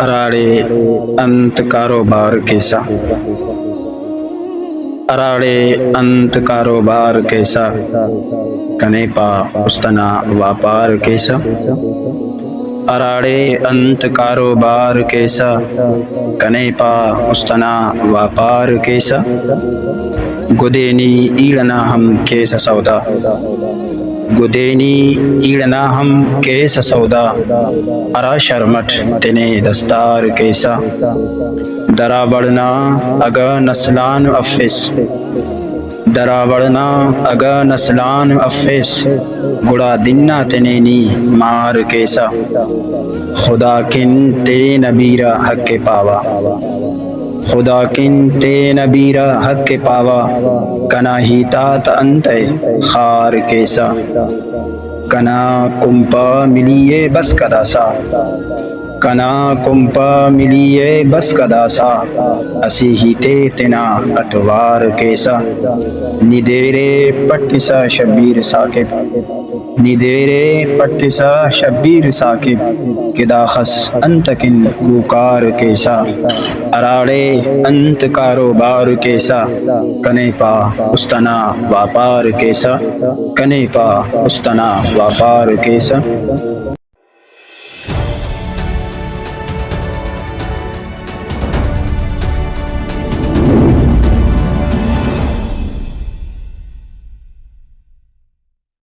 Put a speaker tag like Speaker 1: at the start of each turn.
Speaker 1: अराड़े अंत कारोबार कैसा, अराड़े अंत कारोबार कैसा, कनेपा उस्तना व्यापार कैसा। अराड़े अंत कारोबार कैसा, कनेपा उस्तना व्यापार कैसा। गुदेनी ईड़ना हम कैसा सौदा, गुदेनी ईड़ना हम कैसा सौदा। अरा शर्मठ तिने दस्तार कैसा, दरा बढ़ना अगा नस्लान अफिस, दरा बढ़ना अगा नस्लान अफिस। गुड़ा दिन्ना तिनेनी मार कैसा, खुदा किन ते नबीरा हक के पावा, खुदा किन ते नबीरा हक के पावा। कना ही तात अंत खार कैसा, कना कुंपा मिलिए बस कदासा, कना कुंपा मिलिए बस कदासा। असी ही ते तना अटवार कैसा, निदेरे पट्टिसा शब्बीर साकिब, निदेरे पट्टिसा शब्बीर साकिब। किदाखस अंतकिन गुकार कैसा, अराड़े अंत कारोबार कैसा, कनेपा उस्तना व्यापार कैसा, कनेपा उस्तना व्यापार कैसा।